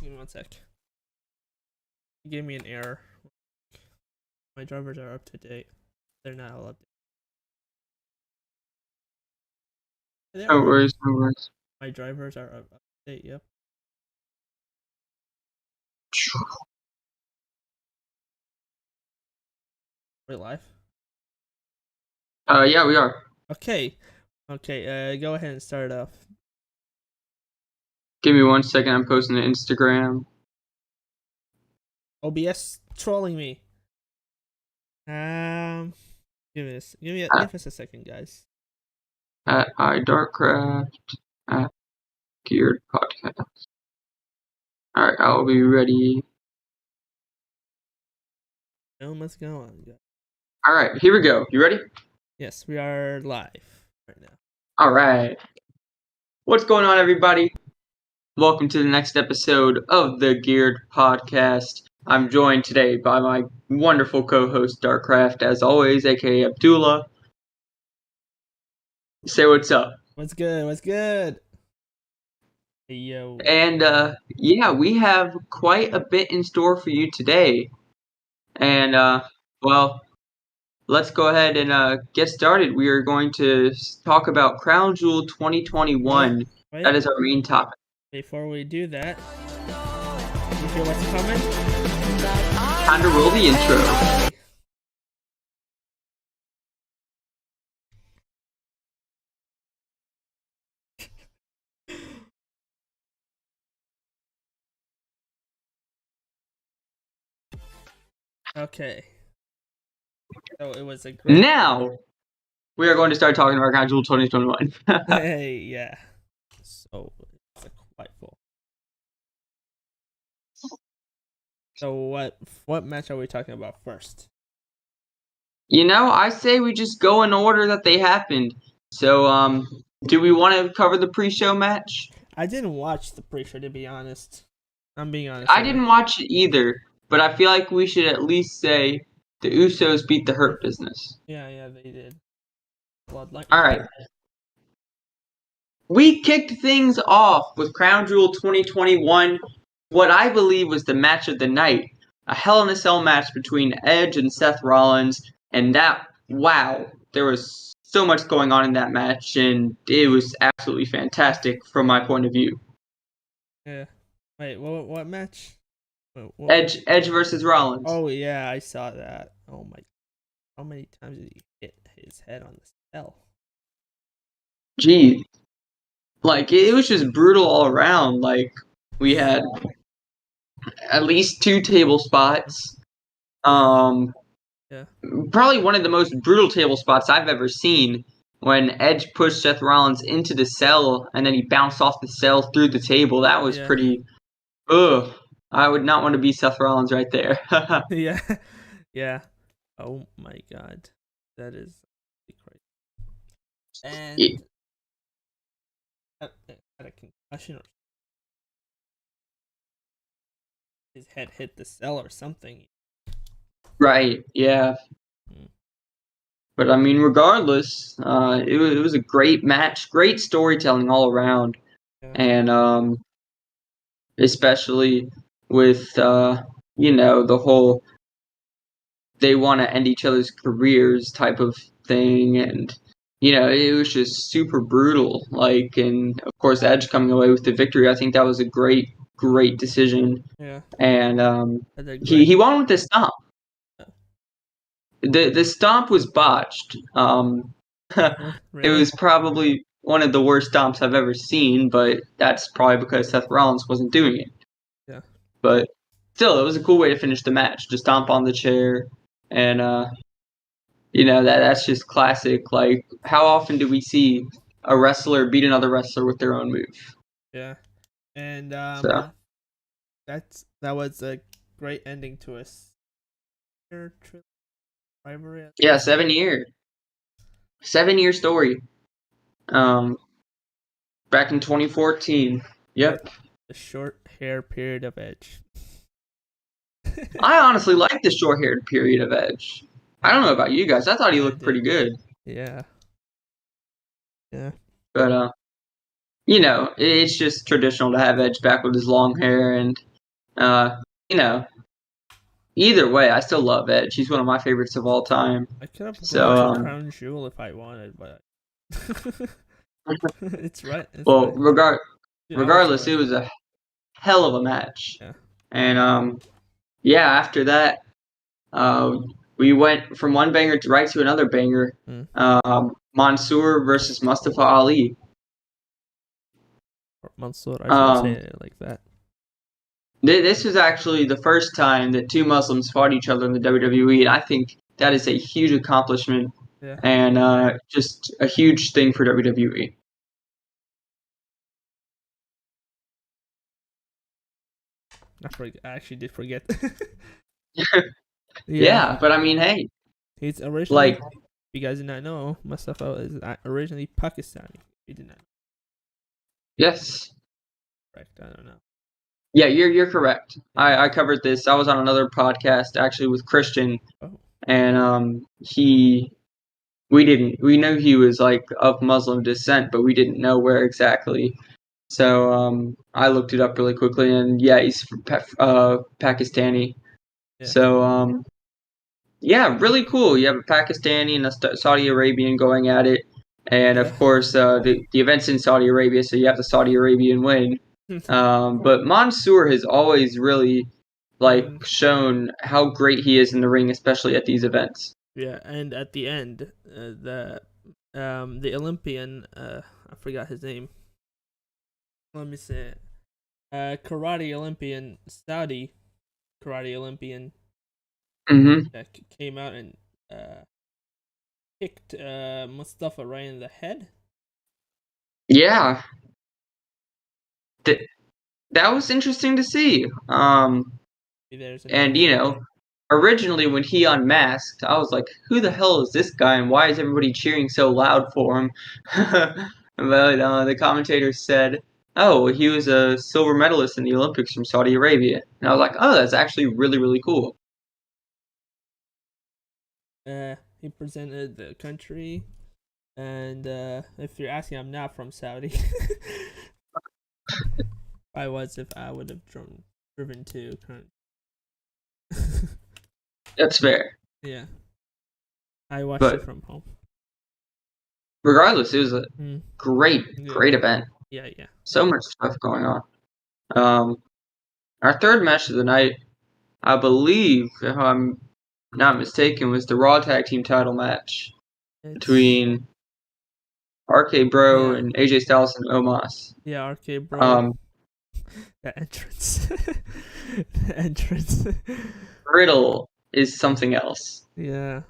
Give me one sec. It gave me an error. My drivers are up to date. They're not all up to date. No worries, no worries. My drivers are up to date, yep. We're live? Yeah, we are. Okay. Go ahead and start off. Give me 1 second, I'm posting to Instagram. OBS trolling me. Give us a second, guys. At iDarkcraft, at Geared Podcast. Alright, I'll be ready. Let's go on. Alright, here we go. You ready? Yes, we are live right now. Alright. What's going on, everybody? Welcome to the next episode of the Geared Podcast. I'm joined today by my wonderful co-host, Darkcraft, as always, aka Abdullah. Say what's up. What's good? Hey, yo. And, yeah, we have quite a bit in store for you today. And, well, let's go ahead and get started. We are going to talk about Crown Jewel 2021. Wait. That is our main topic. Before we do that, you hear what's coming? Time to roll the intro. Okay. So it was a great... Now, we are going to start talking about Crown Jewel 2021. Hey, yeah. So, it's quite full. So what match are we talking about first? You know, I say we just go in order that they happened. So, do we want to cover the pre-show match? I didn't watch the pre-show, to be honest. I'm being honest. I didn't watch it either, but I feel like we should at least say the Usos beat the Hurt Business. Yeah, they did. Bloodline. Alright. We kicked things off with Crown Jewel 2021, what I believe was the match of the night. A Hell in a Cell match between Edge and Seth Rollins, and wow, there was so much going on in that match, and it was absolutely fantastic from my point of view. Yeah. Wait, what match? Edge versus Rollins. Oh, yeah, I saw that. Oh, my. How many times did he hit his head on the cell? Gee. Like, it was just brutal all around. Like, we had at least 2 table spots. Yeah. Probably one of the most brutal table spots I've ever seen, when Edge pushed Seth Rollins into the cell and then he bounced off the cell through the table. That was pretty... Ugh. I would not want to be Seth Rollins right there. Yeah. Oh my god. That is crazy. And had a concussion, or his head hit the cell or something. Right, yeah. But I mean, regardless, it was a great match, great storytelling all around. Yeah. And especially with, the whole they want to end each other's careers type of thing. And, it was just super brutal. Like, and of course, Edge coming away with the victory, I think that was a great decision. Yeah. And he won with the stomp. The stomp was botched. Really? It was probably one of the worst stomps I've ever seen, but that's probably because Seth Rollins wasn't doing it. Yeah. But still, it was a cool way to finish the match. To stomp on the chair. And, that's just classic. Like, how often do we see a wrestler beat another wrestler with their own move? Yeah. And So. that was a great ending to us. Rivalry. Yeah, 7 year. 7-year story. Back in 2014. Yep. The short hair period of Edge. I honestly like the short-haired period of Edge. I don't know about you guys. I thought he looked pretty good. Yeah. But, it's just traditional to have Edge back with his long hair, and You know, either way, I still love Edge. He's one of my favorites of all time. I could have So, gone to Crown Jewel if I wanted, but it's right. It's well, right. Dude, regardless, it was a hell of a match. Yeah. And yeah, after that, we went from one banger right to another banger. Mansoor versus Mustafa Ali. Mansoor, I shouldn't say it like that. This was actually the first time that two Muslims fought each other in the WWE, and I think that is a huge accomplishment and just a huge thing for WWE. I actually did forget. Yeah, but I mean, hey, he's originally, like, if you guys did not know, Mustafa is originally Pakistani. You did not know. Yes. Correct. I don't know. Yeah, you're correct. I covered this. I was on another podcast actually with Christian, and we knew he was like of Muslim descent, but we didn't know where exactly. So I looked it up really quickly, and yeah, he's Pakistani. Yeah. So yeah, really cool. You have a Pakistani and a Saudi Arabian going at it, and of course the event's in Saudi Arabia, so you have the Saudi Arabian win. But Mansoor has always really shown how great he is in the ring, especially at these events. Yeah, and at the end, the Olympian, I forgot his name. Let me say it. Karate Olympian, Saudi Karate Olympian, that came out and kicked Mustafa right in the head. Yeah, that was interesting to see. And originally when he unmasked, I was like, "Who the hell is this guy, and why is everybody cheering so loud for him?" But the commentator said, "Oh, he was a silver medalist in the Olympics from Saudi Arabia," and I was like, "Oh, that's actually really, really cool." He presented the country, and if you're asking, I'm not from Saudi. I was if I would have driven to. That's fair. Yeah, I watched it from home. Regardless, it was a great event. Yeah. So much stuff going on. Our third match of the night, I believe, if I'm not mistaken, was the Raw Tag Team title match between RK Bro and AJ Styles and Omos. Yeah, RK Bro. The entrance. The entrance. Riddle is something else. Yeah.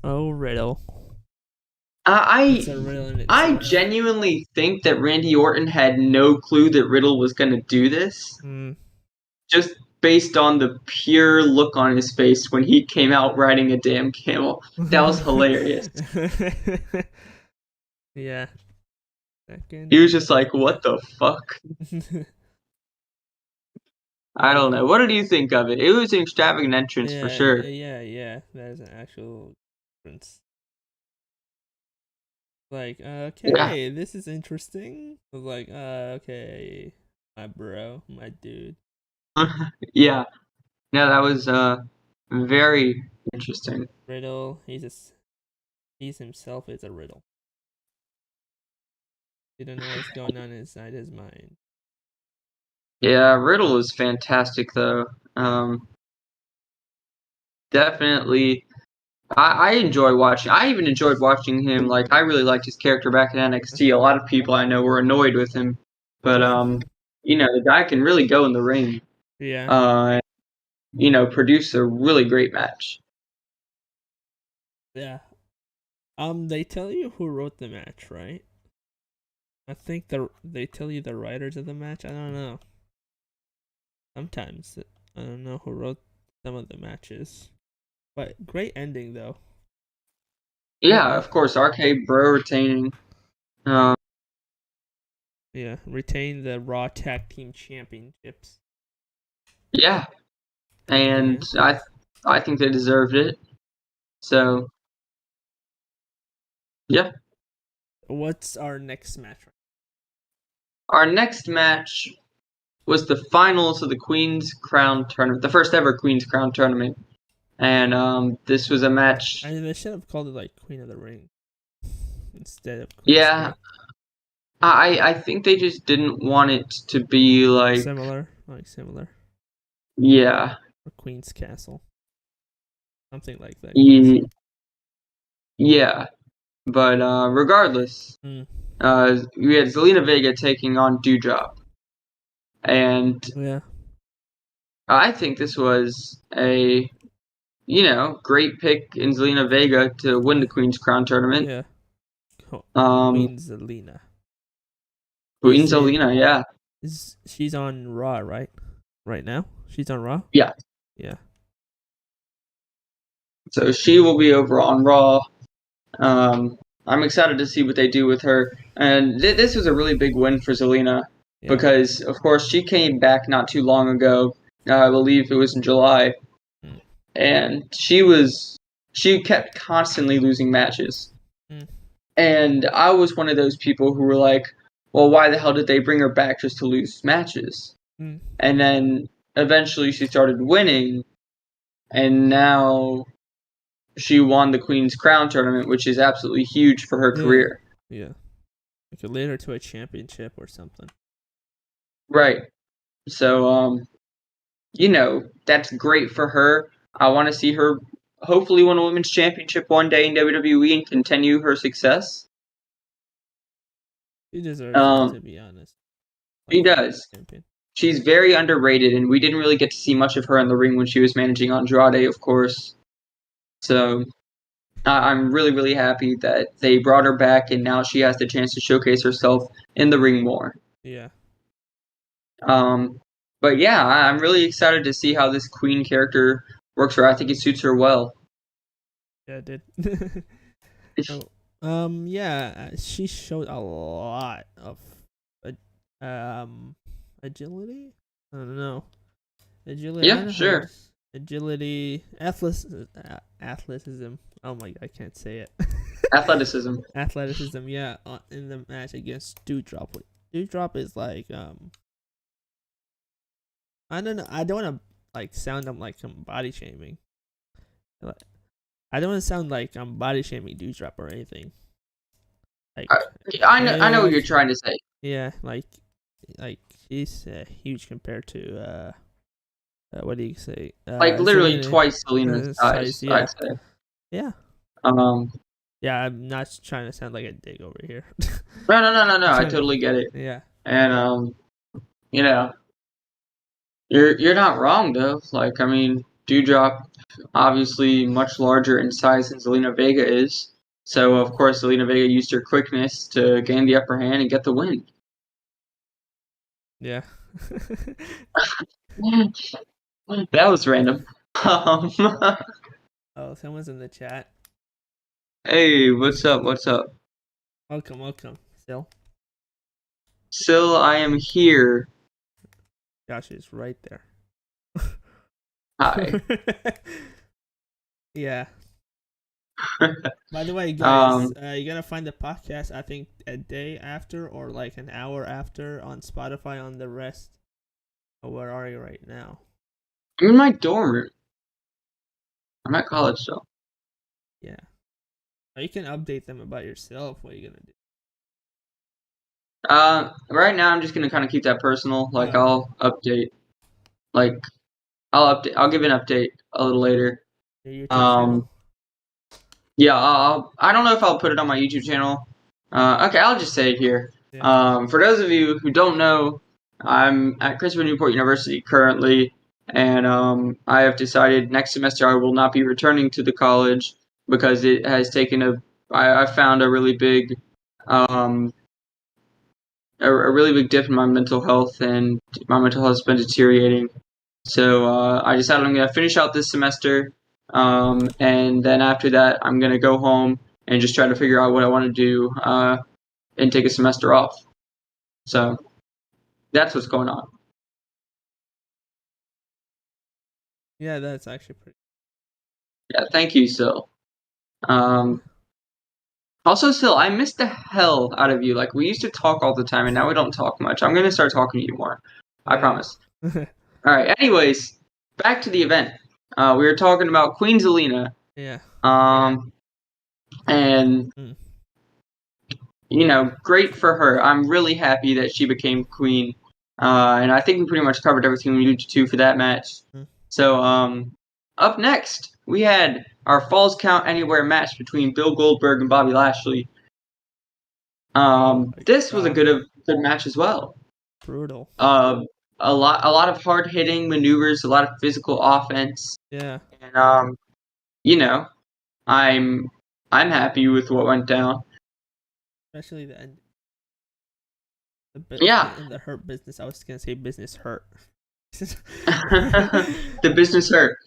Oh, Riddle. I genuinely think that Randy Orton had no clue that Riddle was going to do this. Just based on the pure look on his face when he came out riding a damn camel. That was hilarious. Yeah. He was just like, what the fuck? I don't know. What did you think of it? It was an extravagant entrance for sure. Yeah. There's an actual entrance. Like, okay, this is interesting. I was like, okay, my bro, my dude. Yeah. No, that was very interesting. Riddle, he's himself is a riddle. You don't know what's going on inside his mind. Yeah, Riddle is fantastic though. Definitely. I enjoy watching. I even enjoyed watching him. Like, I really liked his character back in NXT. A lot of people I know were annoyed with him, but the guy can really go in the ring. Yeah. Produce a really great match. Yeah. They tell you who wrote the match, right? I think they tell you the writers of the match. I don't know. Sometimes I don't know who wrote some of the matches. But great ending though. Yeah, of course, RK Bro retaining. Yeah, retain the Raw Tag Team Championships. Yeah, and I think they deserved it. So, yeah. What's our next match? Our next match was the finals of the Queen's Crown tournament, the first ever Queen's Crown tournament, and this was a match. I mean, they should have called it like Queen of the Ring instead of Queen's Yeah, Crown. I think they just didn't want it to be like Similar. yeah. Or Queen's Castle. Something like that. Yeah, but regardless, Mm. we had Zelina Vega taking on Dewdrop, and Yeah. I think this was a great pick in Zelina Vega to win the Queen's Crown tournament. Yeah. Queen Queen Zelina. Zelina, yeah. She's on Raw, right? Right now? She's on Raw? Yeah. Yeah. So she will be over on Raw. I'm excited to see what they do with her. And this was a really big win for Zelina because, of course, she came back not too long ago. I believe it was in July. Mm. And she kept constantly losing matches. Mm. And I was one of those people who were like, well, why the hell did they bring her back just to lose matches? Mm. And then eventually she started winning, and now she won the Queen's Crown tournament, which is absolutely huge for her career. Yeah. It could lead her to a championship or something. Right. So, that's great for her. I want to see her hopefully win a women's championship one day in WWE and continue her success. She deserves it, to be honest. She does. Champion. She's very underrated, and we didn't really get to see much of her in the ring when she was managing Andrade, of course. So I'm really, really happy that they brought her back, and now she has the chance to showcase herself in the ring more. Yeah. But yeah, I'm really excited to see how this Queen character works for her. I think it suits her well. Yeah, it did. Yeah, she showed a lot of agility. I don't know. Agility. Yeah, sure. Agility, athleticism. Oh my god, I can't say it. Athleticism. Athleticism, yeah, in the match against Dewdrop. Dewdrop is like I don't know. I don't want to like sound like I'm body shaming. I don't want to sound like I'm body shaming Dewdrop or anything. Like I know what you're trying to say. Yeah, like she's huge compared to what do you say? Like literally twice Zelina's size. Yeah. I'd say. Yeah. Yeah, I'm not trying to sound like a dig over here. No. I totally get it. Yeah. And you're not wrong though. Like I mean, Dewdrop obviously much larger in size than Zelina Vega is. So of course Zelina Vega used her quickness to gain the upper hand and get the win. Yeah. That was random. Oh, someone's in the chat. Hey, what's up? Welcome. Sil, I am here. Josh is right there. Hi. Yeah. By the way, guys, you're gonna find the podcast, I think, a day after or like an hour after on Spotify on the rest. Oh, where are you right now? I'm in my dorm room. I'm at college still. Yeah. Or you can update them about yourself. What are you gonna do? Right now I'm just gonna kind of keep that personal. Like I'll update. Like I'll update. I'll give an update a little later. Yeah, I don't know if I'll put it on my YouTube channel. Okay, I'll just say it here. Yeah. For those of you who don't know, I'm at Christopher Newport University currently, and I have decided next semester I will not be returning to the college because it has taken I found a really big a really big dip in my mental health, and my mental health has been deteriorating. So I decided I'm going to finish out this semester, and then after that, I'm going to go home and just try to figure out what I want to do and take a semester off. So that's what's going on. Yeah, that's actually pretty. Yeah, thank you, Sil. Also, Sil, I miss the hell out of you. Like, we used to talk all the time, and now we don't talk much. I'm going to start talking to you more. I promise. All right. Anyways, back to the event. We were talking about Queen Zelina. Yeah. And Mm. great for her. I'm really happy that she became queen. And I think we pretty much covered everything we needed to for that match. Mm. So, up next, we had our Falls Count Anywhere match between Bill Goldberg and Bobby Lashley. This was a good match as well. Brutal. A lot of hard hitting maneuvers, a lot of physical offense. Yeah. And I'm happy with what went down. Especially the end. Yeah. In the Hurt business, I was gonna say business hurt. The business hurt.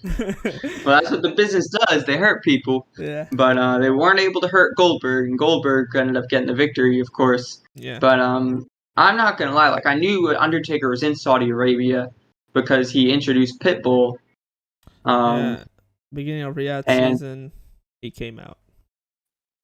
Well, that's what the business does. They hurt people. Yeah. But they weren't able to hurt Goldberg, and Goldberg ended up getting the victory, of course. Yeah. But I'm not gonna lie. Like, I knew Undertaker was in Saudi Arabia because he introduced Pitbull. Yeah. Beginning of Riyadh season, he came out.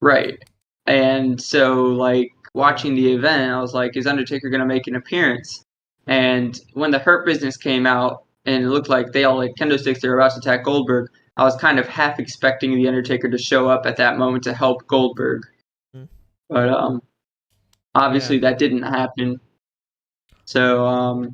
Right. And so, like, watching the event, I was like, is Undertaker gonna make an appearance? And when the Hurt Business came out, and it looked like they all like kendo sticks, they were about to attack Goldberg, I was kind of half expecting the Undertaker to show up at that moment to help Goldberg. Mm. But obviously that didn't happen. So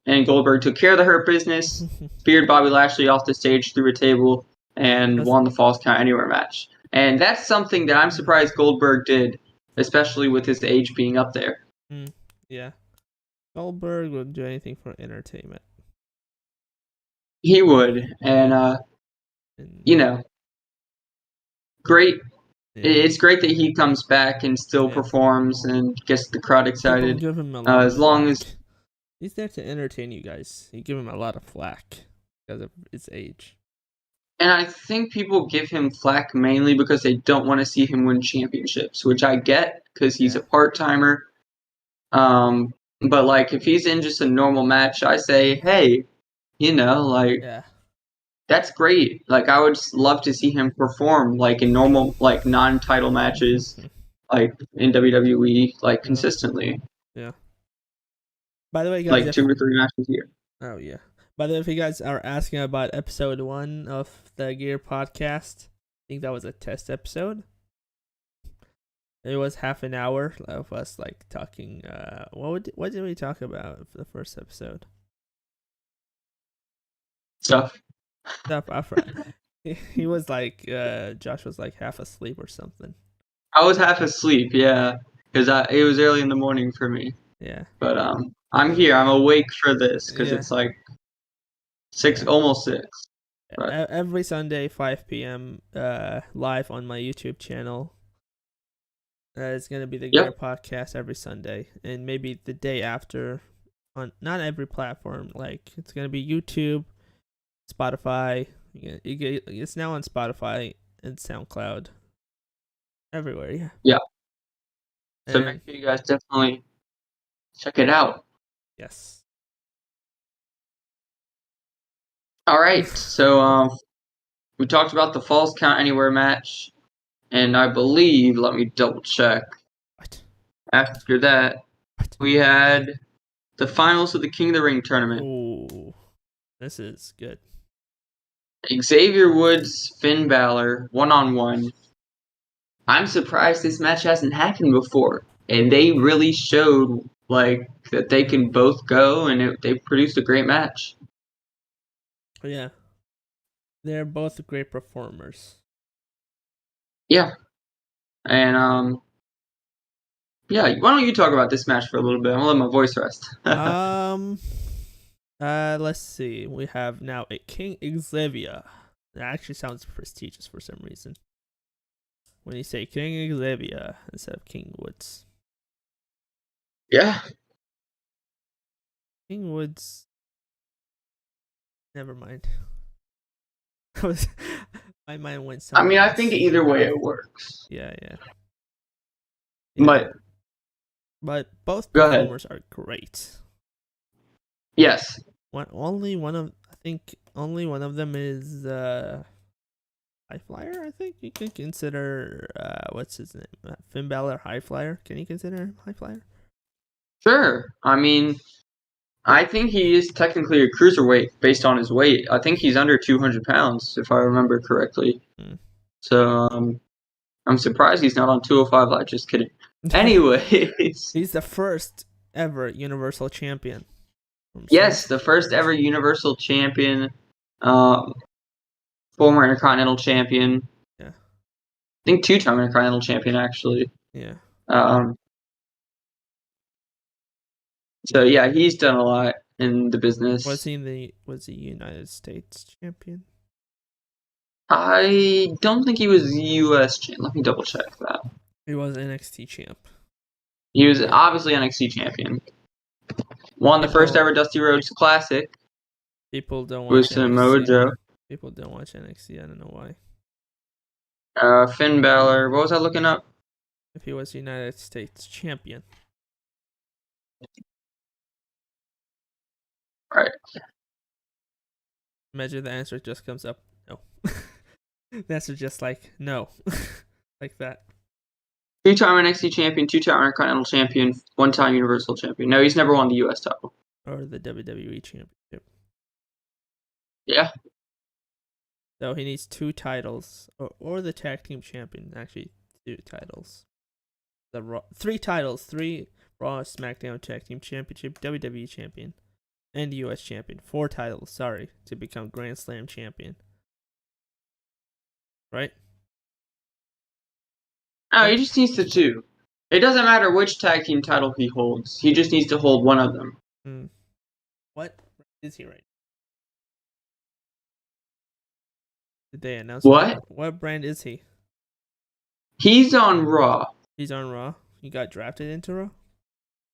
and Goldberg took care of the Hurt Business, speared Bobby Lashley off the stage through a table, and won the Falls Count Anywhere match. And that's something that I'm surprised Goldberg did, especially with his age being up there. Yeah. Goldberg would do anything for entertainment. He would. And great. Yeah. It's great that he comes back and still performs and gets the crowd excited. Give him a lot as long as he's there to entertain you guys. You give him a lot of flack because of his age. And I think people give him flack mainly because they don't want to see him win championships, which I get because he's a part-timer. But like if he's in just a normal match, I say, hey, that's great. Like I would love to see him perform like in normal, like non-title matches, like in WWE, like consistently. Yeah. By the way, guys, like 2 or 3 matches a year. Oh yeah. By the way, if you guys are asking about episode 1 of the Gear podcast, I think that was a test episode. It was half an hour of us like talking. What did we talk about for the first episode? Stuff. He was like, Josh was like half asleep or something. I was half asleep, yeah, because it was early in the morning for me. Yeah. But I'm here. I'm awake for this because it's like 6, almost 6. But every Sunday, 5 p.m. Live on my YouTube channel. It's gonna be the Gear podcast every Sunday, and maybe the day after on not every platform. Like it's gonna be YouTube, Spotify. It's now on Spotify and SoundCloud. Everywhere, yeah. Yeah. So make sure you guys definitely check it out. Yes. All right. So we talked about the Falls Count Anywhere match, and I believe, let me double check. What? After that, we had the finals of the King of the Ring tournament. Ooh, this is good. Xavier Woods, Finn Balor, 1-on-1. I'm surprised this match hasn't happened before, and they really showed like that they can both go, and they produced a great match. Yeah, they're both great performers. Yeah, and yeah. Why don't you talk about this match for a little bit? I'm gonna let my voice rest. Let's see. We have now a King Xavier. That actually sounds prestigious for some reason. When you say King Xavier instead of King Woods. Yeah. King Woods. Never mind. My mind went somewhere. I mean, I think either way it works. Yeah. But both performers are great. Yes. Only one of them is High Flyer. I think you can consider what's his name, Finn Balor High Flyer. Can you consider him High Flyer? Sure. I mean, I think he is technically a cruiserweight based on his weight. I think he's under 200 pounds, if I remember correctly. Hmm. So I'm surprised he's not on 205 Live. Just kidding. Anyways, He's the first ever Universal Champion. yes, the first ever Universal Champion, um, former Intercontinental Champion. Yeah. I think two-time Intercontinental Champion actually. Yeah. Um, so yeah, he's done a lot in the business. Was he United States champion? I don't think he was U.S. champ. Let me double check that. He was NXT champ. He was obviously NXT champion. Won the first ever Dusty Rhodes Classic. People don't watch With Samoa NXT. Joe. People don't watch NXT. I don't know why. Finn Balor. What was I looking up? If he was United States champion. Right. Imagine the answer just comes up. No. The answer just like no. Like that. Two-time NXT champion, two-time Intercontinental champion, one-time Universal champion. No, he's never won the U.S. title. Or the WWE championship. Yeah. So he needs 2 titles. Or the tag team champion. Actually, 2 titles. 3 titles. 3 Raw, SmackDown Tag Team Championship, WWE champion, and US champion. 4 titles, sorry, to become Grand Slam champion. Right? No, he just needs to 2. It doesn't matter which tag team title he holds. He just needs to hold one of them. What is he right? Did they announce what brand is he? He's on Raw. He's on Raw. He got drafted into Raw?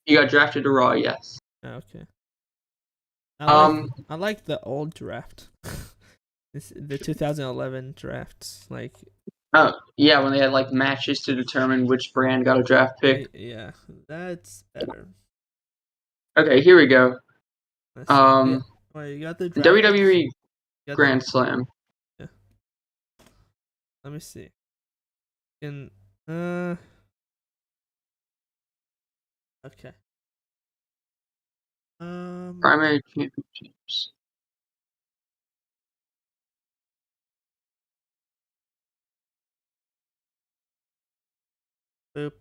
He got drafted to Raw, yes. Oh, okay. I like the old draft. The 2011 drafts, like. Oh yeah, when they had like matches to determine which brand got a draft pick. Yeah, that's better. Okay, here we go. You got the draft WWE Grand Slam. Yeah. Let me see. Okay. Primary championships. Boop.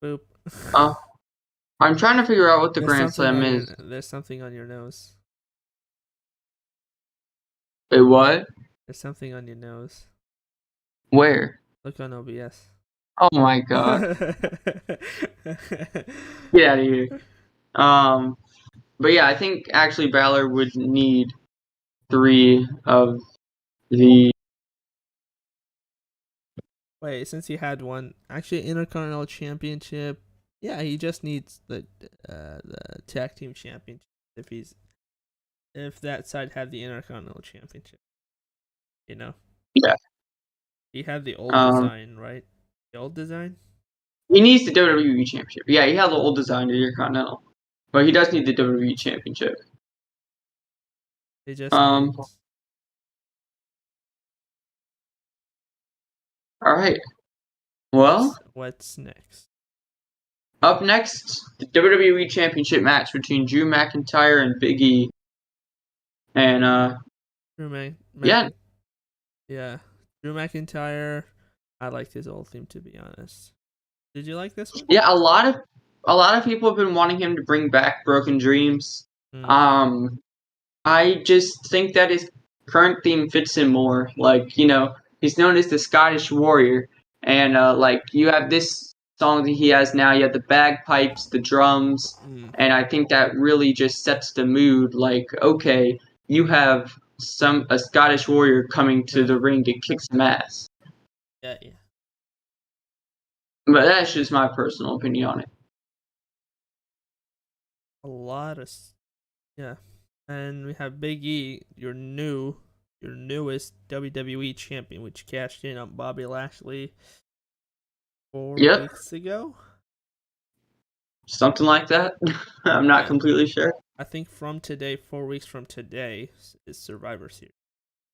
Boop. I'm trying to figure out what the Grand Slam is. There's something on your nose. Wait, what? There's something on your nose. Where? Look on OBS. Oh my god. Get out of here. But yeah, I think actually Balor would need 3 of the. Wait, since he had one, actually Intercontinental Championship. Yeah, he just needs the tag team championship if that side had the Intercontinental Championship. You know. Yeah. He had the old design, right? The old design? He needs the WWE Championship. Yeah, he had the old design of the Intercontinental. But he does need the WWE Championship. He just needs... Alright. Well, what's next? Up next, the WWE Championship match between Drew McIntyre and Big E. And Yeah. Drew McIntyre. I liked his old theme, to be honest. Did you like this one? Yeah, a lot of people have been wanting him to bring back Broken Dreams. I just think that his current theme fits him more. Like, you know, he's known as the Scottish Warrior, and like you have this song that he has now. You have the bagpipes, the drums, and I think that really just sets the mood. Like, okay, you have a Scottish Warrior coming to the ring to kick some ass. Yeah. But that's just my personal opinion on it. And we have Big E, your newest WWE champion, which cashed in on Bobby Lashley 4 weeks ago. Something like that. I'm not completely sure. I think from today, 4 weeks from today, is Survivor Series.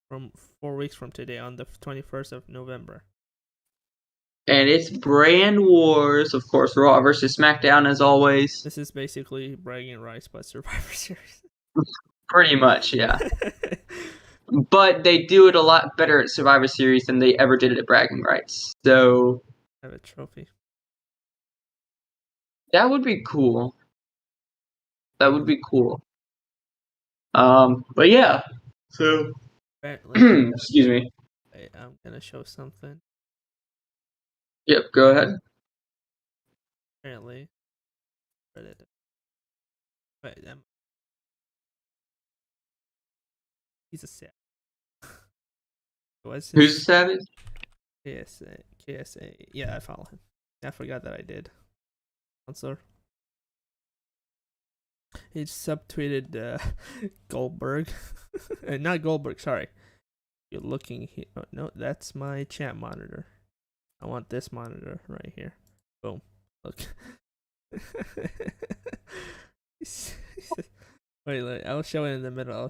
From 4 weeks from today, on the 21st of November. And it's Brand Wars, of course, Raw versus SmackDown as always. This is basically bragging rights, but Survivor Series. Pretty much, yeah. But they do it a lot better at Survivor Series than they ever did it at Bragging Rights. So I have a trophy. that would be cool. That would be cool. But yeah. So Apparently, excuse me. wait, I'm gonna show something. Yep, go ahead. Apparently, wait, he's a sad. What's Who's the his savage? KSA? Yeah, I follow him. I forgot that I did. Counselor. He subtweeted Goldberg. Not Goldberg, sorry. You're looking here. Oh, no, that's my chat monitor. I want this monitor right here. Boom. Look. Wait, I'll show it in the middle.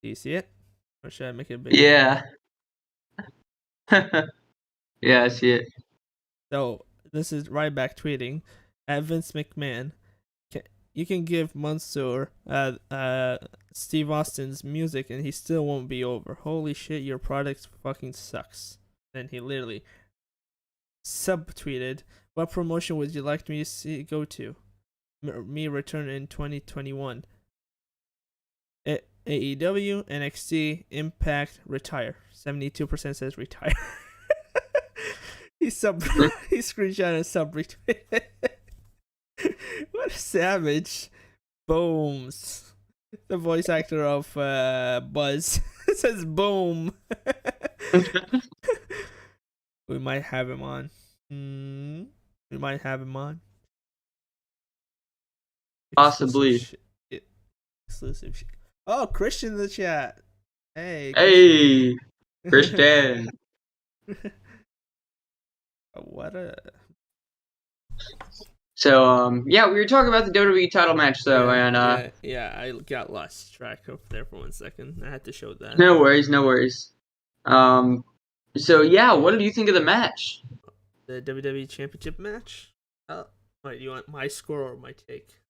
Do you see it? Or should I make it bigger? Yeah. Yeah, I see it. So, this is Ryback tweeting at Vince McMahon. You can give Mansoor Steve Austin's music and he still won't be over. Holy shit, your product fucking sucks. Then he literally subtweeted, what promotion would you like me to go to? Me return in 2021. AEW, NXT, Impact, retire. 72% says retire. He screenshot and sub-retweeted. What a savage. Booms. The voice actor of Buzz says boom. We might have him on. We might have him on. Possibly. Exclusive shit. Oh, Christian in the chat. Hey. Hey, Christian. What a. So, yeah, we were talking about the WWE title match, though, yeah, I got lost track of there for 1 second. I had to show that. No worries. So yeah, what did you think of the match? The WWE Championship match? Wait, you want my score or my take?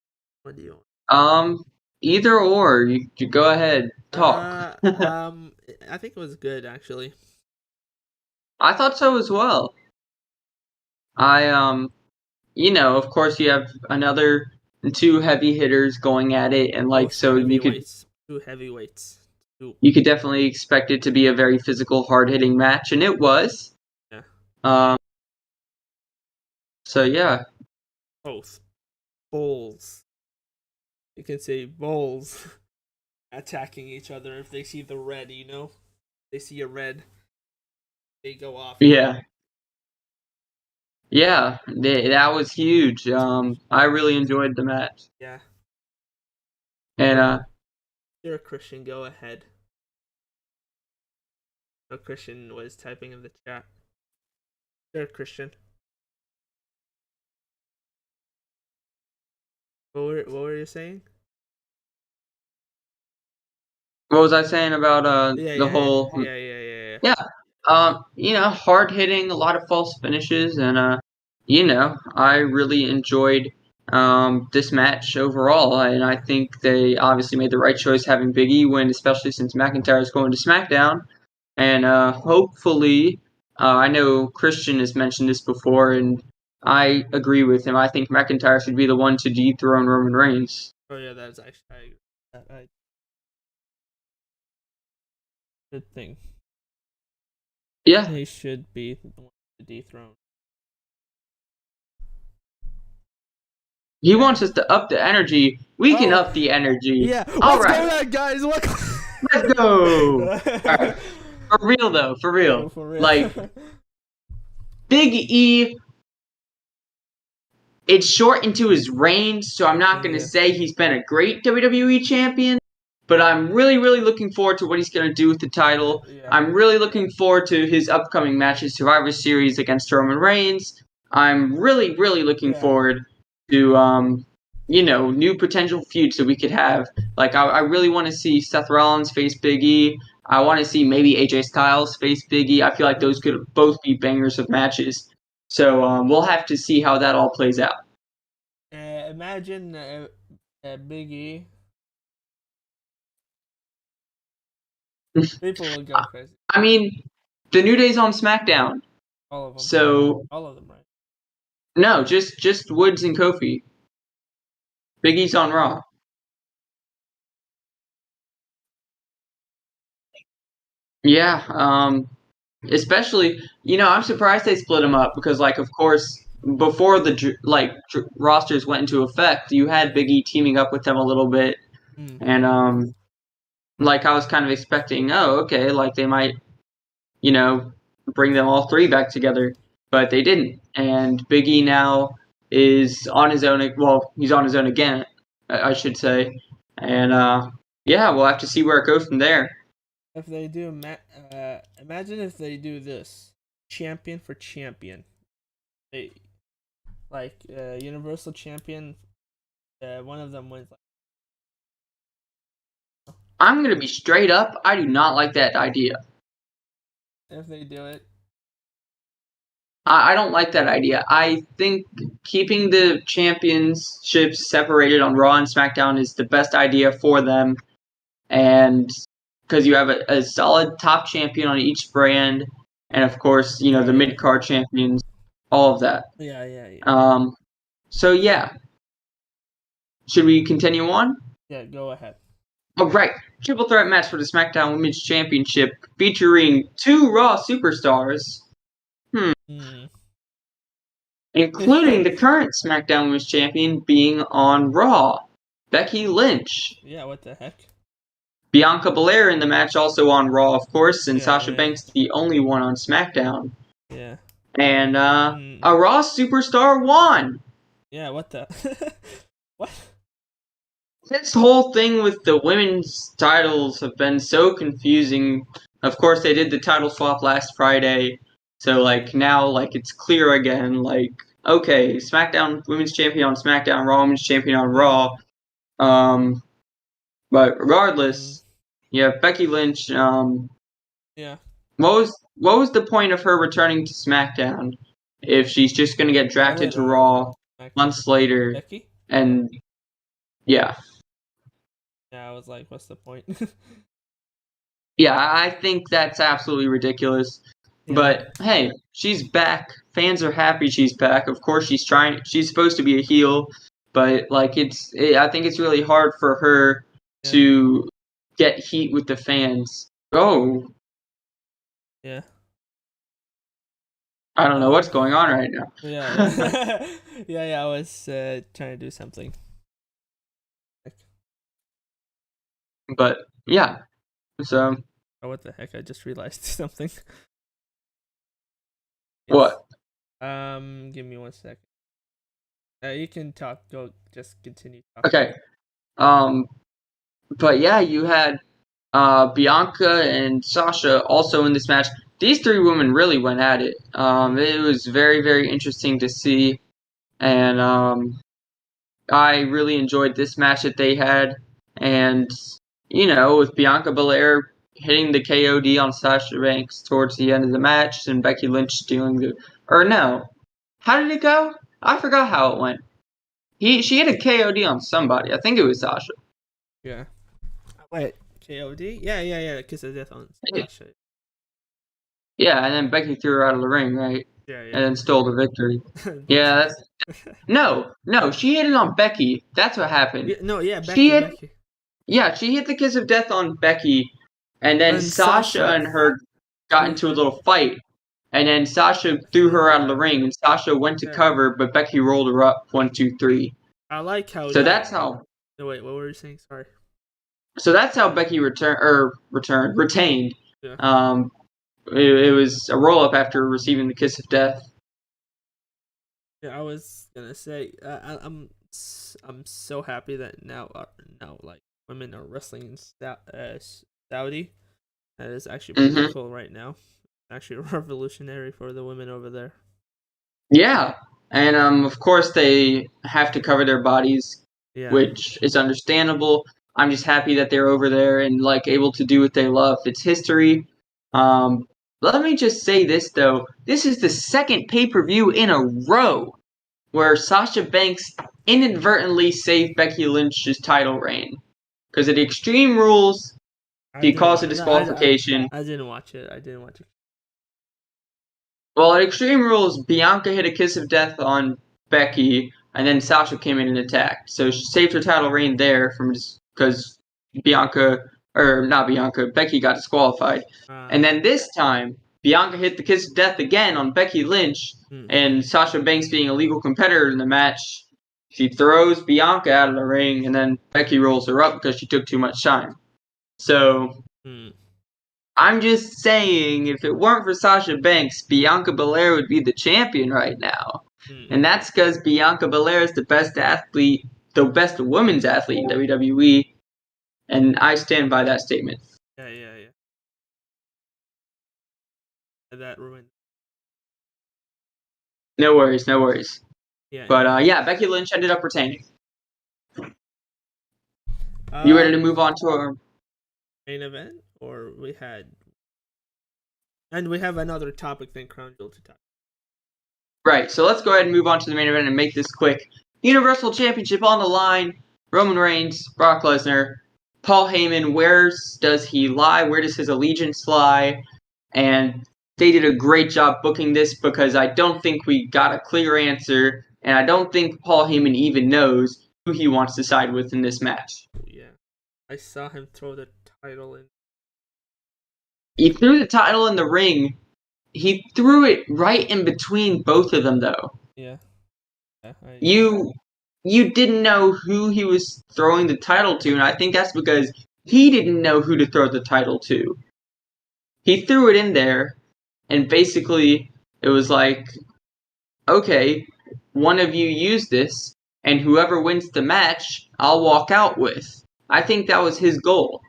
What do you want? Either or. You go ahead, talk. I think it was good actually. I thought so as well. Of course you have another 2 heavy hitters going at it, and so you could 2 heavyweights. You could definitely expect it to be a very physical, hard-hitting match, and it was. Yeah. So yeah. Both bulls. You can say bulls attacking each other if they see the red. They see a red, they go off. Yeah. Yeah, that was huge. I really enjoyed the match. Yeah. And Sure, Christian, go ahead. Oh, Christian was typing in the chat. Sure, Christian. What were you saying? What was I saying about the whole? Yeah. Hard hitting, a lot of false finishes, and I really enjoyed this match overall, and I think they obviously made the right choice having Big E win, especially since McIntyre is going to SmackDown, and hopefully, I know Christian has mentioned this before, and I agree with him. I think McIntyre should be the one to dethrone Roman Reigns. Oh yeah, that's actually I good thing. Yeah, he should be the one to dethrone. He wants us to up the energy. We can up the energy. Yeah. All right. Let's go, guys. Let's go. All right. For real, though. For real. Yeah, for real. Like, Big E, it's short into his reign, so I'm not going to say he's been a great WWE champion, but I'm really, really looking forward to what he's going to do with the title. Yeah. I'm really looking forward to his upcoming matches, Survivor Series against Roman Reigns. I'm really, really looking forward to, new potential feuds that we could have. Like, I really want to see Seth Rollins face Big E. I want to see maybe AJ Styles face Big E. I feel like those could both be bangers of matches. So we'll have to see how that all plays out. Imagine Big E. People will go crazy. I mean, the New Day's on SmackDown. All of them. So All of them, right? no, just Woods and Kofi. Big E's on Raw. Yeah, especially, I'm surprised they split them up because, like, of course, before the rosters went into effect, you had Big E teaming up with them a little bit, and like I was kind of expecting, oh, okay, like they might, bring them all three back together, but they didn't, and Big E now is on his own. Well, he's on his own again, I should say, and yeah, we'll have to see where it goes from there. If they do, imagine if they do this, champion for champion. They Universal Champion. One of them wins. I'm gonna be straight up. I do not like that idea. If they do it, I don't like that idea. I think keeping the championships separated on Raw and SmackDown is the best idea for them, and because you have a solid top champion on each brand, and of course, the mid card champions, all of that. Yeah. So yeah, should we continue on? Yeah, go ahead. All right, triple threat match for the SmackDown Women's Championship featuring two Raw superstars. Including the current SmackDown Women's Champion being on Raw, Becky Lynch. Yeah, what the heck? Bianca Belair in the match, also on Raw, of course, and Sasha Banks the only one on SmackDown. Yeah. And a Raw superstar won. Yeah, what the? What? This whole thing with the women's titles have been so confusing. Of course, they did the title swap last Friday. So, now, it's clear again. Okay, SmackDown Women's Champion on SmackDown, Raw Women's Champion on Raw. But regardless, Becky Lynch. Yeah. What was the point of her returning to SmackDown if she's just gonna get drafted to Raw months later? Becky? And yeah. Yeah, I was like, what's the point? Yeah, I think that's absolutely ridiculous. Yeah. But hey, she's back. Fans are happy she's back. Of course, she's supposed to be a heel, but I think it's really hard for her to get heat with the fans. Oh. Yeah. I don't know what's going on right now. Yeah. Yeah. I was trying to do something. But yeah, so. Oh, what the heck! I just realized something. What? Give me 1 second. You can talk. Go. Just continue talking. Okay. But yeah, you had Bianca and Sasha also in this match. These three women really went at it. It was very, very interesting to see, and I really enjoyed this match that they had. And with Bianca Belair hitting the KOD on Sasha Banks towards the end of the match, and Becky Lynch stealing how did it go? I forgot how it went. She hit a KOD on somebody. I think it was Sasha. Yeah. Wait, KOD? Yeah. Kiss of Death on Sasha. Yeah, and then Becky threw her out of the ring, right? Yeah. And then stole the victory. Yeah, No, she hit it on Becky. That's what happened. Becky. Yeah, she hit the Kiss of Death on Becky, and then Sasha and her got into a little fight, and then Sasha threw her out of the ring, and Sasha went to cover, but Becky rolled her up 1, 2, 3. I like how. So that's how. No, wait, what were you saying? Sorry. So that's how Becky retained. Yeah. It was a roll up after receiving the Kiss of Death. Yeah, I was gonna say I'm so happy that now women are wrestling in Saudi. That is actually pretty cool right now. Actually revolutionary for the women over there. Yeah, and of course they have to cover their bodies, which is understandable. I'm just happy that they're over there and like able to do what they love. It's history. Let me just say this though. This is the second pay-per-view in a row where Sasha Banks inadvertently saved Becky Lynch's title reign. Because at Extreme Rules, he caused a disqualification. I didn't watch it. I didn't watch it. Well, at Extreme Rules, Bianca hit a kiss of death on Becky, and then Sasha came in and attacked. So she saved her title reign there from because Becky got disqualified. And then this time, Bianca hit the kiss of death again on Becky Lynch, and Sasha Banks being a legal competitor in the match, she throws Bianca out of the ring, and then Becky rolls her up because she took too much time. So, I'm just saying, if it weren't for Sasha Banks, Bianca Belair would be the champion right now. And that's because Bianca Belair is the best athlete, the best women's athlete in WWE, and I stand by that statement. Yeah. That ruined. No worries. Yeah. But Becky Lynch ended up retaining. You ready to move on to our main event, or we have another topic than Crown Jewel to talk. Right. So let's go ahead and move on to the main event and make this quick. Universal Championship on the line. Roman Reigns, Brock Lesnar, Paul Heyman. Where does he lie? Where does his allegiance lie? And they did a great job booking this because I don't think we got a clear answer, and I don't think Paul Heyman even knows who he wants to side with in this match. Yeah. I saw him throw the title in. He threw the title in the ring. He threw it right in between both of them, though. Yeah. You didn't know who he was throwing the title to, and I think that's because he didn't know who to throw the title to. He threw it in there, and basically it was like, okay, one of you use this, and whoever wins the match, I'll walk out with. I think that was his goal.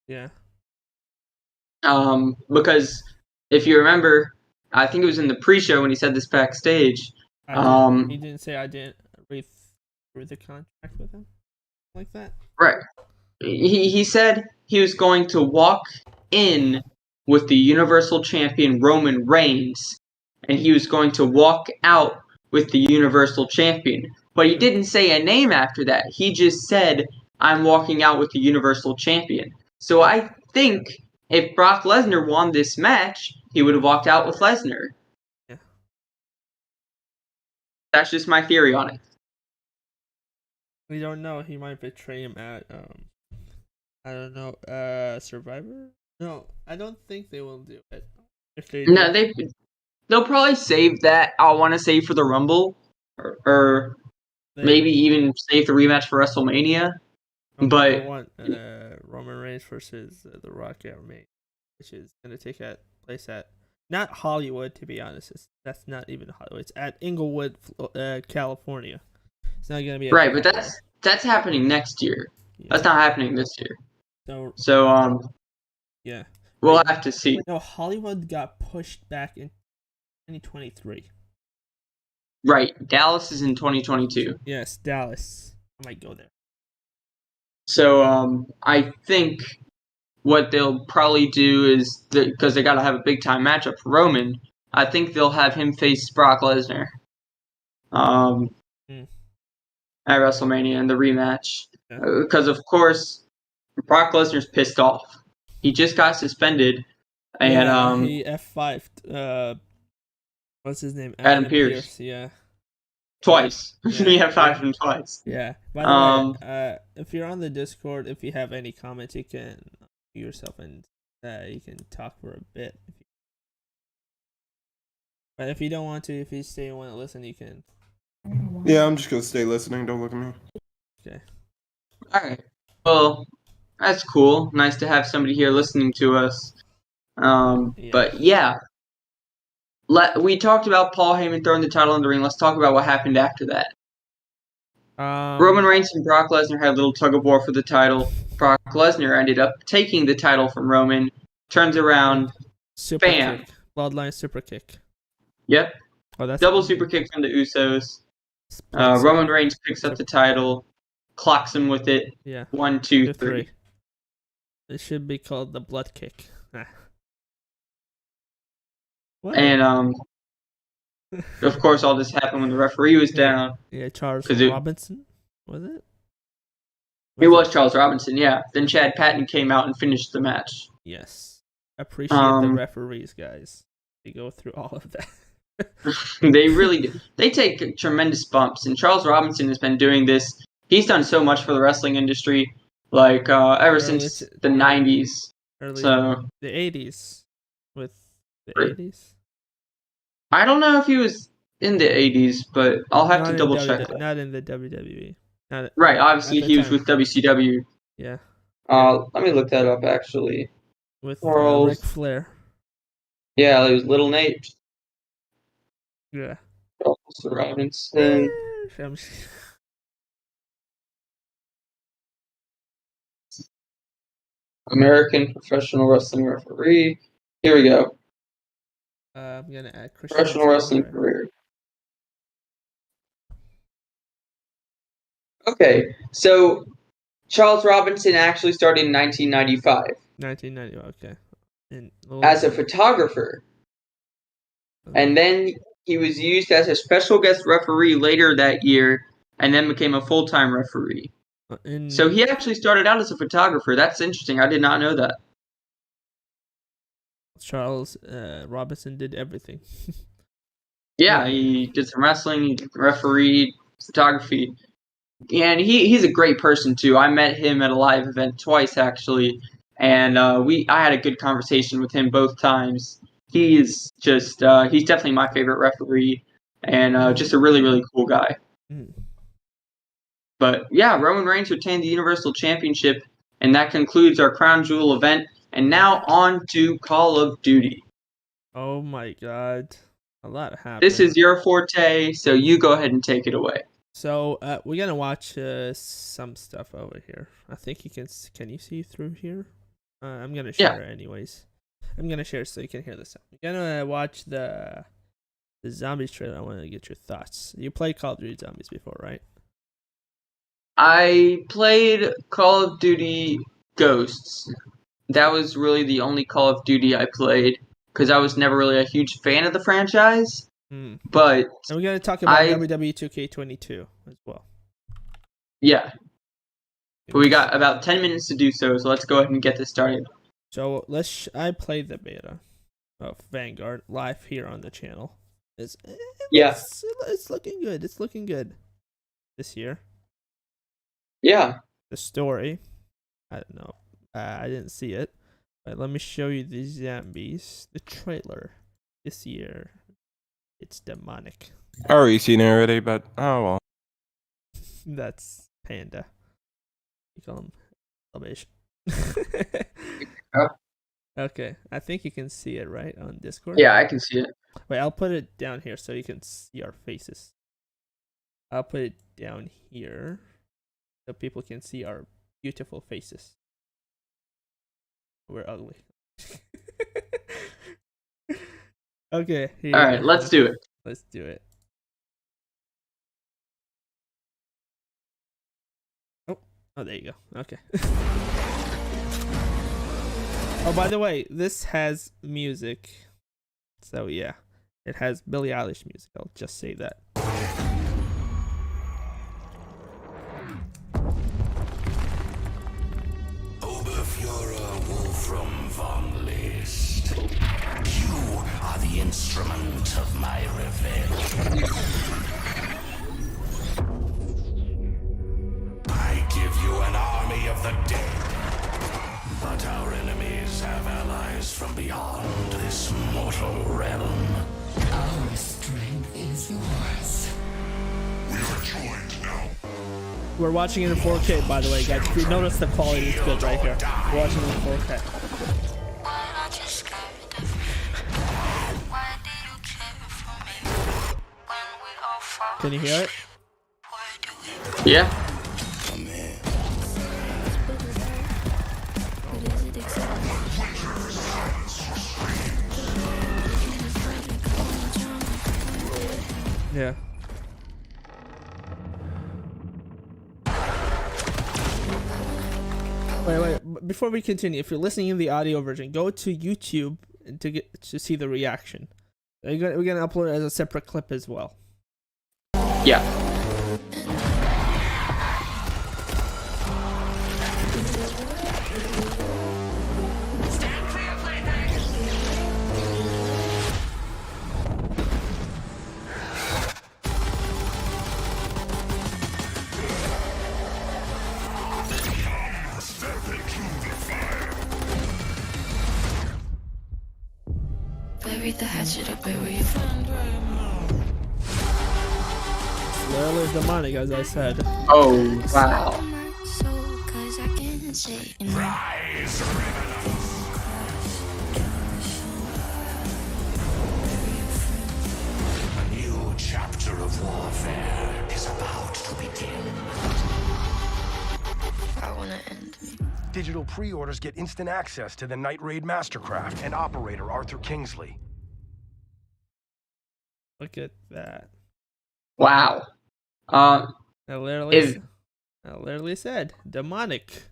Yeah. Because if you remember, I think it was in the pre-show when he said this backstage. He didn't say I didn't read through the contract with him like that. Right. He said he was going to walk in with the Universal Champion Roman Reigns, and he was going to walk out with the Universal Champion. But he didn't say a name after that. He just said, I'm walking out with the Universal Champion. So I think if Brock Lesnar won this match, he would have walked out with Lesnar. Yeah. That's just my theory on it. We don't know. He might betray him at, I don't know, Survivor? No, I don't think they will do it. If they do, No, they'll probably save that, I want to say, for the Rumble. Or maybe even save the rematch for WrestleMania. But I want Roman Reigns versus The Rock at WrestleMania, which is going to take place at not Hollywood, to be honest. That's not even Hollywood. It's at Inglewood, California. It's not going to be right, but that's happening next year. Yeah. That's not happening this year. So yeah, we'll have to see. No, Hollywood got pushed back in 2023. Right, Dallas is in 2022. Yes, Dallas. I might go there. So I think what they'll probably do is, because they got to have a big time matchup for Roman, I think they'll have him face Brock Lesnar at WrestleMania in the rematch. Because, of course, Brock Lesnar's pissed off. He just got suspended. And he F5'd, what's his name? Adam Pearce. Yeah. Twice. Yeah. He F5'd him twice. Yeah. By the way, if you're on the Discord, if you have any comments, you can mute yourself and you can talk for a bit. But if you don't want to, if you stay and want to listen, you can. Yeah, I'm just going to stay listening. Don't look at me. Okay. Alright. Well, that's cool. Nice to have somebody here listening to us. But yeah. We talked about Paul Heyman throwing the title in the ring. Let's talk about what happened after that. Roman Reigns and Brock Lesnar had a little tug of war for the title. Brock Lesnar ended up taking the title from Roman. Turns around. Super bam. Kick. Bloodline super kick. Yep. Oh, that's double super kick from the Usos. Roman Reigns picks up the title. clocks him with it. Yeah. 1, 2, The 3. It should be called the blood kick. What? And of course, all this happened when the referee was down. Yeah, Charles 'Cause it- Robinson, was it? It was Charles Robinson, yeah. Then Chad Patton came out and finished the match. Yes. Appreciate the referees, guys. They go through all of that. They really do. They take tremendous bumps, and Charles Robinson has been doing this. He's done so much for the wrestling industry, like ever since the 90s. Early So the 80s. With the Right. 80s? I don't know if he was in the 80s, but I'll have to double check that. Not in the WWE. Right, obviously at the he was time. with WCW. Yeah. Let me look that up actually. With Charles. Ric Flair. Yeah, it was Little Nate. Yeah. Charles Robinson. American professional wrestling referee. Here we go. I'm gonna add Christian. Professional wrestling career. Okay, so Charles Robinson actually started in 1995 1990. Okay. as a photographer, and then he was used as a special guest referee later that year, and then became a full-time referee. So he actually started out as a photographer. That's interesting. I did not know that. Charles Robinson did everything. Yeah, he did some wrestling, he refereed, photography. And he's a great person too. I met him at a live event twice actually, and I had a good conversation with him both times. He's definitely my favorite referee, and just a really, really cool guy. Mm. But yeah, Roman Reigns retained the Universal Championship, and that concludes our Crown Jewel event. And now on to Call of Duty. Oh my God, a lot happened. This is your forte, so you go ahead and take it away. So we're gonna watch some stuff over here. I think you can. Can you see through here? I'm gonna share it anyways. I'm gonna share so you can hear this. I'm gonna watch the Zombies trailer. I want to get your thoughts. You played Call of Duty Zombies before, right? I played Call of Duty Ghosts. That was really the only Call of Duty I played because I was never really a huge fan of the franchise. But and we're gonna talk about WWE 2K22 as well. Yeah. But we got about 10 minutes to do so let's go ahead and get this started. So I played the beta of Vanguard live here on the channel. It's looking good. It's looking good this year. Yeah. The story, I don't know. I didn't see it. But let me show you the zombies. The trailer this year. It's demonic. I already seen it already, but oh well. That's Panda. You call him Salvation. Okay, I think you can see it right on Discord. Yeah, I can see it. Wait, I'll put it down here so you can see our faces. I'll put it down here so people can see our beautiful faces. We're ugly. Okay. All right, let's do it. Let's do it. Oh, there you go. Okay. Oh, by the way, this has music. So yeah, it has Billie Eilish music. I'll just say that. Oberfuhrer Wolfram von List. You are the instrument of my revenge. I give you an army of the dead. But our enemies have allies from beyond this mortal realm. Our strength is yours. We are joined now. We're watching it in 4K, by the way, guys. If you notice, the quality is good right here. We're watching it in 4K. Can you hear it? Yeah. Yeah. Before we continue, if you're listening in the audio version, go to YouTube to see the reaction. We're gonna upload it as a separate clip as well. Yeah. Bury the hatchet or bury your friend. Literally demonic, as I said. Oh, wow. A new chapter of warfare is about to begin. I wanna end me. Digital pre-orders get instant access to the Night Raid Mastercraft and operator Arthur Kingsley. Look at that. Wow. I literally said demonic.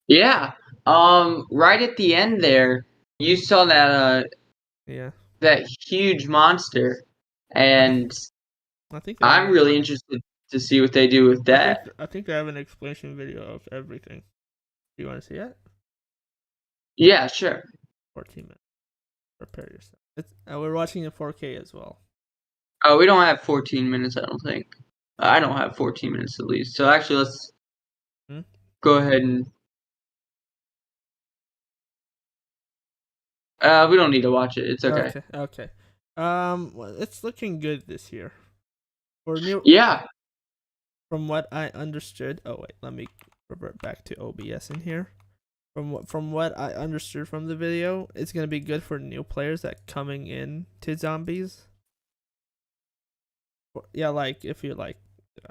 Yeah. Right at the end there, you saw that Yeah. that huge monster, and I think I'm really interested to see what they do with that. I think they have an explanation video of everything. Do you want to see it? Yeah, sure. 14 minutes. Prepare yourself. We're watching in 4K as well. Oh, we don't have 14 minutes, I don't think. I don't have 14 minutes at least. So actually, let's go ahead and... we don't need to watch it. It's okay. Okay. Well, it's looking good this year. Yeah. From what I understood... Oh, wait. Let me revert back to OBS in here. From what I understood from the video, it's going to be good for new players that coming in to zombies. Yeah, like, if you're like...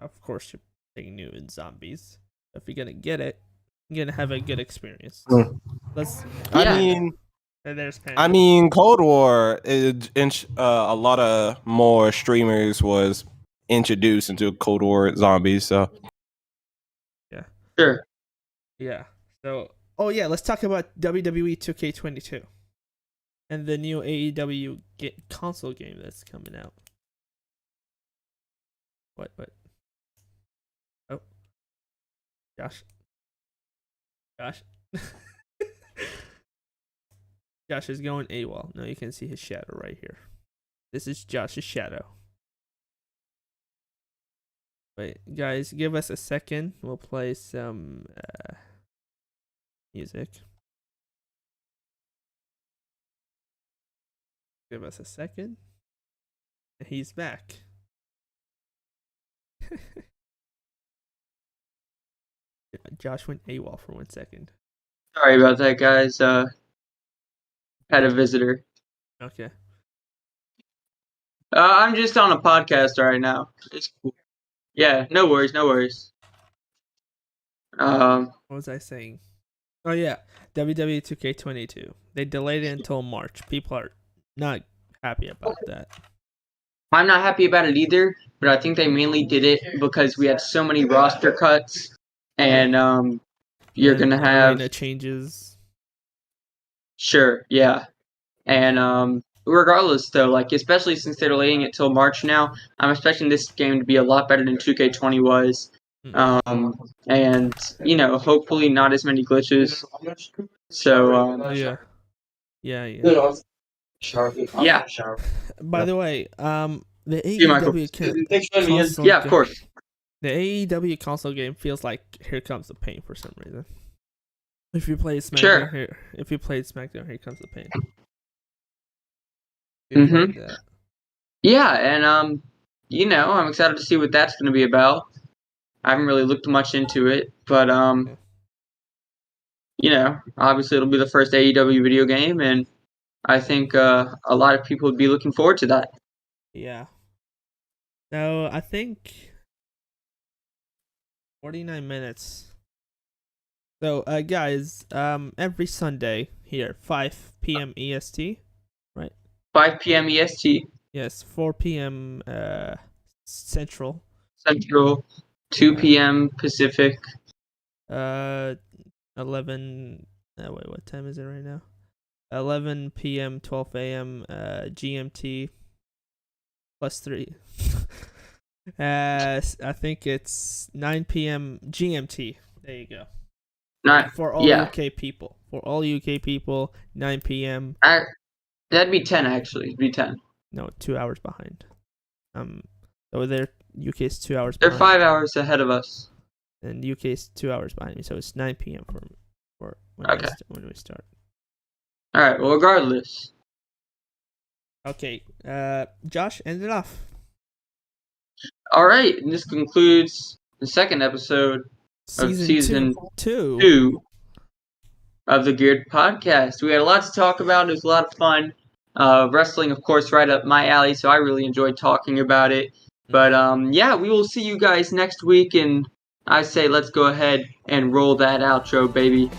Of course, you're playing new in zombies. If you're going to get it, you're going to have a good experience. I mean, Cold War, a lot of more streamers was introduced into Cold War zombies, so. Yeah. Sure. Yeah. So, let's talk about WWE 2K22 and the new AEW console game that's coming out. What? Oh. Josh. Josh is going AWOL. No, you can see his shadow right here. This is Josh's shadow. Wait, guys, give us a second. We'll play some music. Give us a second. He's back. Josh went AWOL for 1 second. Sorry about that, guys. Had a visitor. Okay. I'm just on a podcast right now. It's cool. Yeah, no worries. What was I saying? Oh yeah, WWE 2K22. They delayed it until March. People are not happy about that. I'm not happy about it either, but I think they mainly did it because we had so many roster cuts, and you're gonna have arena changes. Sure, yeah, and regardless though, like especially since they're delaying it till March now, I'm expecting this game to be a lot better than 2K20 was, and hopefully not as many glitches. So Yeah. By the way, the AEW console yeah, of course. The AEW console game feels like Here Comes the Pain for some reason. If you play SmackDown, Sure. If you played SmackDown, Here Comes the Pain. Like yeah, and I'm excited to see what that's going to be about. I haven't really looked much into it, but obviously it'll be the first AEW video game, and I think a lot of people would be looking forward to that. Yeah. So I think 49 minutes. So guys, every Sunday here, 5 p.m. EST, right? 5 p.m. EST. Yes, 4 p.m. Central. 2 p.m. Pacific. 11. Wait, what time is it right now? 11 p.m. 12 a.m. GMT plus 3. I think it's 9 p.m. GMT. There you go. For all UK people. For all UK people, 9 p.m. That'd be 10 actually. It'd be 10. No, 2 hours behind. So UK is 2 hours They're behind. 5 hours ahead of us. And UK is 2 hours behind me, so it's 9 p.m. for when we start. All right. Well, regardless. Okay. Josh, end it off. All right. And this concludes the second episode of season 2 of the Geared Podcast. We had a lot to talk about. It was a lot of fun. Wrestling, of course, right up my alley, so I really enjoyed talking about it. But yeah, we will see you guys next week, and I say let's go ahead and roll that outro, baby.